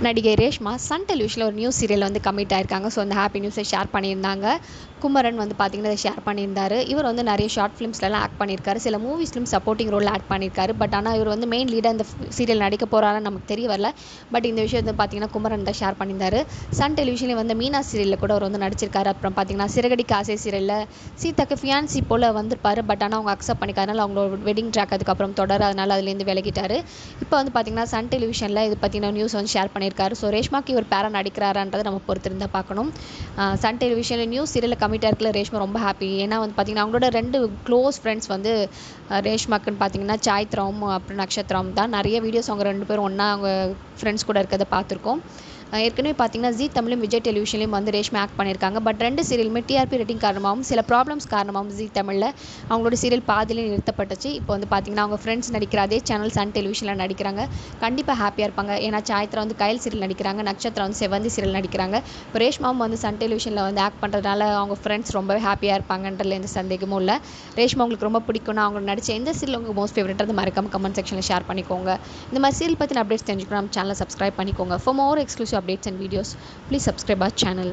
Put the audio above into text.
நடிகை ரேஷ்மா சன் டெலிவிஷனில் ஒரு news serial வந்து கமிட் ஆயிருக்காங்க. ஸோ அந்த ஹாப்பி நியூஸை ஷேர் பண்ணியிருந்தாங்க. குமரன் வந்து பார்த்திங்கன்னா அதை ஷேர் பண்ணியிருந்தாரு. இவர் வந்து நிறைய ஷார்ட் ஃபிலிம்ஸ்லாம் ஆக்ட் பண்ணியிருக்காரு. சில மூவிஸ்லையும் சப்போர்ட்டிங் ரோல் ஆக்ட் பண்ணியிருக்காரு. பட் ஆனால் இவர் வந்து மெயின் லீடாக இந்த சீரியல் நடிக்க போகிறாருன்னு நமக்கு தெரிய வரல. பட் இந்த விஷயம் வந்து பார்த்திங்கன்னா குமரன் தான் ஷேர் பண்ணியிருந்தாரு. சன் டெலிவிஷனில் வந்து மீனா சீரியலில் கூட அவர் வந்து நடிச்சிருக்காரு. அப்புறம் பார்த்திங்கன்னா சிறகடி காசே சீரியலில் சீதாக்கு ஃபியான்சி போல் வந்திருப்பாரு. பட் ஆனால் அவங்க அக்செப்ட் பண்ணிக்காதனால அவங்களோட வெட்டிங் ட்ராக் அதுக்கப்புறம் தொடர, அதனால் அதுலேருந்து விலகிட்டார். இப்போ வந்து பார்த்திங்கன்னா சன் டெலிவிஷனில் இது பற்றின நியூஸ் வந்து ஷேர் பண்ணியிருக்காரு. ஸோ ரேஷ்மாக்கு இவர் பேரா நடிக்கிறாரான்றதை நம்ம பொறுத்திருந்தா பார்க்கணும். சன் டெலிவிஷனில் நியூஸ் சீரியலில் கமிட் ஆயிருக்கல ரேஷ்மா ரொம்ப ஹாப்பி. ஏன்னா வந்து பார்த்திங்கன்னா அவங்களோட 2 க்ளோஸ் ஃப்ரெண்ட்ஸ் வந்து ரேஷ்மாக்குன்னு பார்த்திங்கன்னா சாய்த்ராவும் அப்புறம் நக்ஷத்ராவும் தான். நிறைய வீடியோஸ் அவங்க 2 பேரும் ஒன்றா அவங்க ஃப்ரெண்ட்ஸ் கூட இருக்கிறத பார்த்துருக்கோம். ஏற்கனவே பார்த்திங்கன்னா ஜி தமிழும் விஜய் டெலிவிஷன்லையும் வந்து ரேஷ்மா ஆக்ட் பண்ணியிருக்காங்க. பட் 2 சீரியலுமே டிஆர்பி ரேட்டிங் காரணமாகவும் சில ப்ராப்ளம்ஸ் காரணமாகவும் ஜி தமிழில் அவங்களோட சீரியல் பாதியிலே நிறுத்தப்பட்டுச்சு. இப்போ வந்து பார்த்திங்கன்னா அவங்க ஃப்ரெண்ட்ஸ் நடிக்கிற அதே சேனல் சன் டெலிவிஷனில் நடிக்கிறாங்க. கண்டிப்பாக ஹாப்பியாக இருப்பாங்க. ஏன்னா சாய்த்ரா வந்து கயல் சீரியல் நடிக்கிறாங்க, நட்சத்திரம் வந்து செவந்தி சீரியல் நடிக்கிறாங்க. இப்போ ரேஷ்மாவும் வந்து சன் டெலிவிஷனில் வந்து ஆக்ட் பண்ணுறதுனால அவங்க ஃப்ரெண்ட்ஸ் ரொம்பவே ஹாப்பியாக இருப்பாங்கன்றதுல எந்த சந்தேகமும் இல்லை. ரேஷ்மா உங்களுக்கு ரொம்ப பிடிக்கும்னா அவங்க நடித்த எந்த சீரியல் உங்களுக்கு மோஸ்ட் ஃபேவரட் மறக்காம கமெண்ட் செக்ஷனில் ஷேர் பண்ணிக்கோங்க. இந்த மாதிரி சீரியல் பற்றின அப்டேட்ஸ் தெரிஞ்சுக்கணும் நம்ம சேனலை சப்ஸ்கிரைப் பண்ணிக்கோங்க. For more exclusive updates and videos, please subscribe our channel.